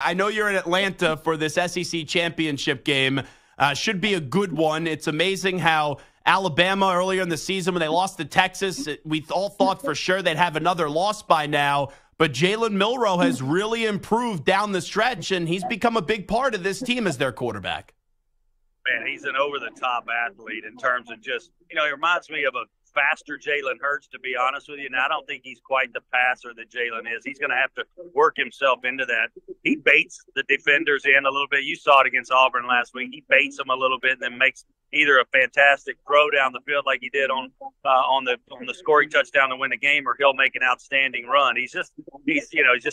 I know you're in Atlanta for this SEC championship game. Should be a good one. It's amazing how Alabama earlier in the season when they lost to Texas, we all thought for sure they'd have another loss by now. But Jalen Milroe has really improved down the stretch, and he's become a big part of this team as their quarterback. Man, he's an over-the-top athlete in terms of just, he reminds me of a faster Jalen Hurts, to be honest with you. Now, I don't think he's quite the passer that Jalen is. He's going to have to work himself into that. He baits the defenders in a little bit. You saw it against Auburn last week. He baits them a little bit and then makes either a fantastic throw down the field like he did on the scoring touchdown to win the game, or he'll make an outstanding run. He's just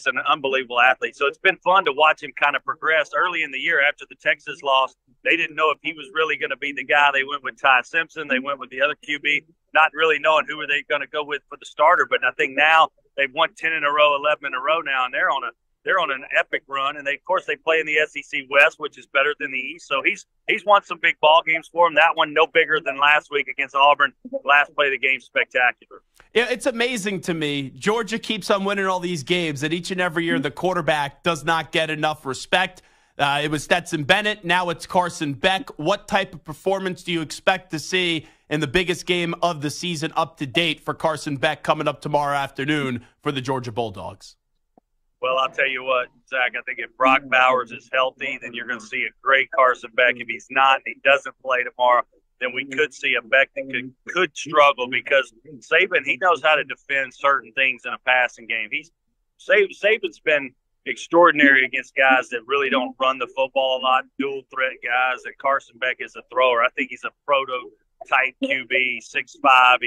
an unbelievable athlete. So it's been fun to watch him kind of progress. Early in the year after the Texas loss, they didn't know if he was really going to be the guy. They went with Ty Simpson. They went with the other QB, not really knowing who were they going to go with for the starter. But I think now they've won 10 in a row, 11 in a row now, and they're on an epic run. And of course they play in the SEC West, which is better than the East. So he's won some big ball games for him. That one no bigger than last week against Auburn. Last play of the game, spectacular. Yeah, it's amazing to me. Georgia keeps on winning all these games, and each and every year the quarterback does not get enough respect. It was Stetson Bennett. Now it's Carson Beck. What type of performance do you expect to see in the biggest game of the season up to date for Carson Beck coming up tomorrow afternoon for the Georgia Bulldogs? Well, I'll tell you what, Zach, I think if Brock Bowers is healthy, then you're going to see a great Carson Beck. If he's not and he doesn't play tomorrow, then we could see a Beck that could struggle, because Saban, he knows how to defend certain things in a passing game. Saban's been extraordinary against guys that really don't run the football a lot, dual threat guys, and Carson Beck is a thrower. I think he's a prototype QB, 6'5".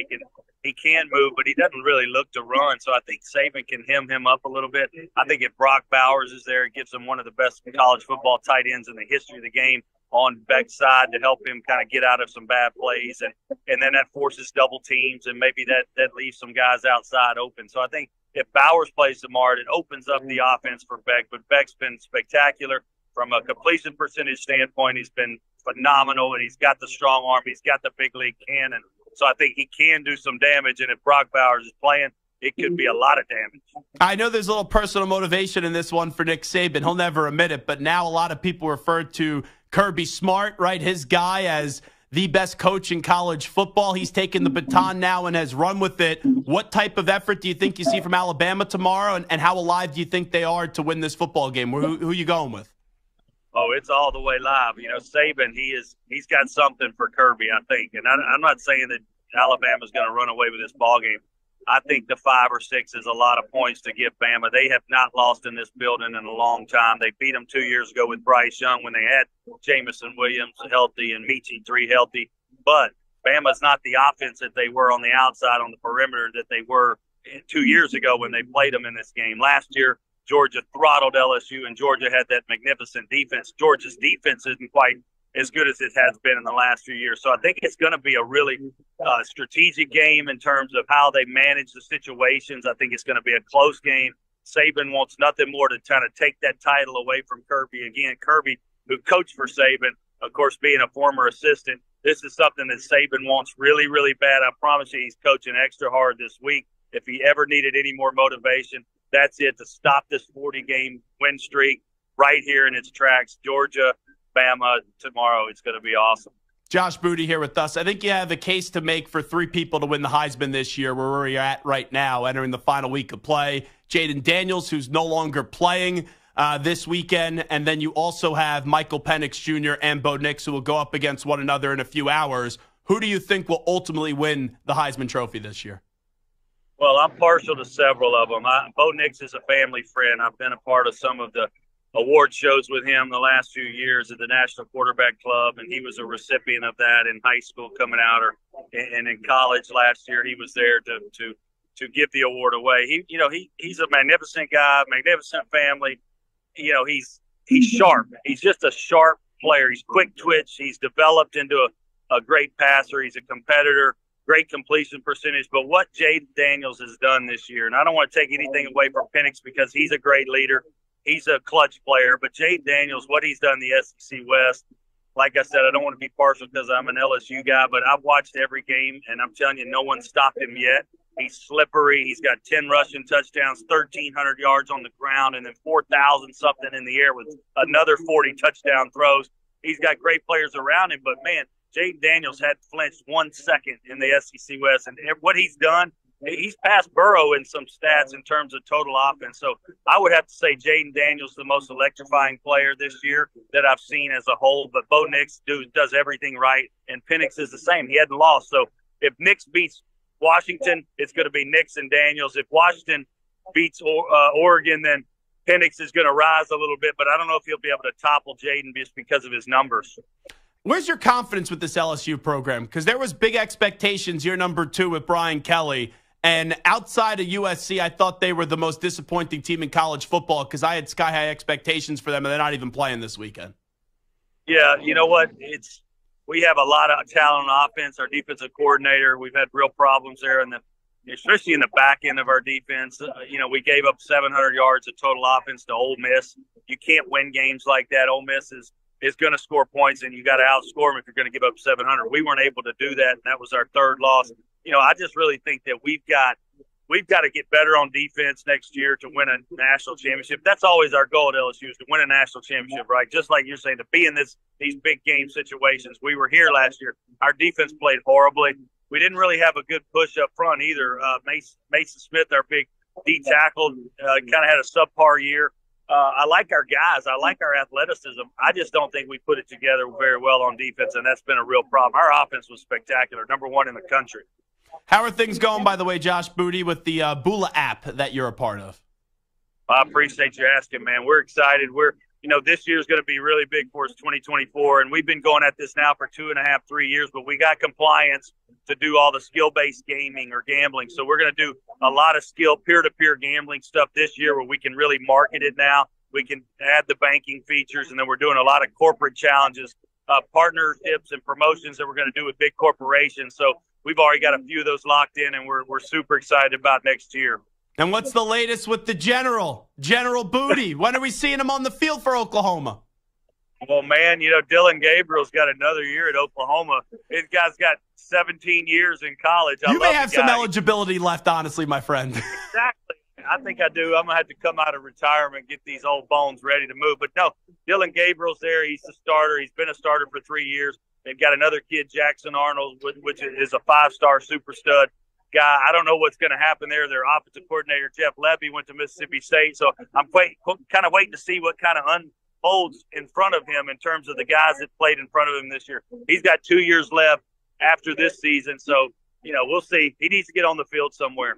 He can move, but he doesn't really look to run. So I think Saban can hem him up a little bit. I think if Brock Bowers is there, it gives him one of the best college football tight ends in the history of the game on Beck's side to help him kind of get out of some bad plays. And then that forces double teams, and maybe that leaves some guys outside open. So I think if Bowers plays tomorrow, it opens up the offense for Beck. But Beck's been spectacular from a completion percentage standpoint. He's been phenomenal, and he's got the strong arm. He's got the big league cannon. So I think he can do some damage. And if Brock Bowers is playing, it could be a lot of damage. I know there's a little personal motivation in this one for Nick Saban. He'll never admit it, but now a lot of people refer to Kirby Smart, right, his guy, as the best coach in college football. He's taken the baton now and has run with it. What type of effort do you think you see from Alabama tomorrow, and how alive do you think they are to win this football game? Who are you going with? Oh, it's all the way live. Saban, he's got something for Kirby, I think. And I'm not saying that Alabama's going to run away with this ball game. I think the 5 or 6 is a lot of points to give Bama. They have not lost in this building in a long time. They beat them 2 years ago with Bryce Young when they had Jamison Williams healthy and Michi 3 healthy. But Bama's not the offense that they were on the outside on the perimeter that they were 2 years ago when they played them in this game. Last year, Georgia throttled LSU, and Georgia had that magnificent defense. Georgia's defense isn't quite as good as it has been in the last few years. So I think it's going to be a really strategic game in terms of how they manage the situations. I think it's going to be a close game. Saban wants nothing more to kind of take that title away from Kirby. Again, Kirby, who coached for Saban, of course, being a former assistant, this is something that Saban wants really, really bad. I promise you he's coaching extra hard this week. If he ever needed any more motivation, that's it, to stop this 40-game win streak right here in its tracks. Georgia, Bama tomorrow. It's going to be awesome. Josh Booty here with us. I think you have a case to make for 3 people to win the Heisman this year, where we're at right now, entering the final week of play. Jayden Daniels, who's no longer playing this weekend, and then you also have Michael Penix Jr. and Bo Nix, who will go up against one another in a few hours. Who do you think will ultimately win the Heisman Trophy this year? Well, I'm partial to several of them. Bo Nix is a family friend. I've been a part of some of the award shows with him the last few years at the National Quarterback Club, and he was a recipient of that in high school coming out, and in college last year. He was there to give the award away. He's a magnificent guy, magnificent family. He's sharp. He's just a sharp player. He's quick twitch. He's developed into a great passer. He's a competitor. Great completion percentage. But what Jayden Daniels has done this year, and I don't want to take anything away from Penix because he's a great leader. He's a clutch player. But Jayden Daniels, what he's done in the SEC West, like I said, I don't want to be partial because I'm an LSU guy, but I've watched every game, and I'm telling you, no one stopped him yet. He's slippery. He's got 10 rushing touchdowns, 1,300 yards on the ground, and then 4,000 something in the air with another 40 touchdown throws. He's got great players around him, but man, Jayden Daniels hadn't flinched 1 second in the SEC West, and what he's done, he's passed Burrow in some stats in terms of total offense. So I would have to say Jayden Daniels the most electrifying player this year that I've seen as a whole. But Bo Nix does everything right, and Penix is the same. He hadn't lost. So if Nix beats Washington, it's going to be Nix and Daniels. If Washington beats Oregon, then Penix is going to rise a little bit. But I don't know if he'll be able to topple Jayden just because of his numbers. Where's your confidence with this LSU program? Because there was big expectations year number 2 with Brian Kelly. And outside of USC, I thought they were the most disappointing team in college football because I had sky-high expectations for them, and they're not even playing this weekend. Yeah, you know what? We have a lot of talent on offense. Our defensive coordinator, we've had real problems there, and especially in the back end of our defense. We gave up 700 yards of total offense to Ole Miss. You can't win games like that. Ole Miss is going to score points, and you got to outscore them if you're going to give up 700. We weren't able to do that, and that was our third loss. I just really think that we've got to get better on defense next year to win a national championship. That's always our goal at LSU, is to win a national championship, right? Just like you're saying, to be in these big game situations. We were here last year. Our defense played horribly. We didn't really have a good push up front either. Mason Smith, our big D tackle, kind of had a subpar year. I like our guys. I like our athleticism. I just don't think we put it together very well on defense, and that's been a real problem. Our offense was spectacular, number 1 in the country. How are things going, by the way, Josh Booty, with the BUA app that you're a part of? I appreciate you asking, man. We're excited. This year is going to be really big for us, 2024, and we've been going at this now for 2.5, 3 years, but we got compliance to do all the skill-based gaming or gambling. So we're going to do a lot of peer-to-peer gambling stuff this year where we can really market it now. We can add the banking features, and then we're doing a lot of corporate challenges, partnerships and promotions that we're going to do with big corporations. So we've already got a few of those locked in, and we're super excited about next year. And what's the latest with the General Booty? When are we seeing him on the field for Oklahoma? Well, man, Dylan Gabriel's got another year at Oklahoma. This guy's got 17 years in college. You may have some eligibility left, honestly, my friend. Exactly. I think I do. I'm going to have to come out of retirement and get these old bones ready to move. But, no, Dylan Gabriel's there. He's the starter. He's been a starter for 3 years. They've got another kid, Jackson Arnold, which is a 5-star super stud guy. I don't know what's going to happen there. Their offensive coordinator, Jeff Levy, went to Mississippi State. So I'm kind of waiting to see what kind of unfolds in front of him in terms of the guys that played in front of him this year. He's got 2 years left after this season. So, we'll see. He needs to get on the field somewhere.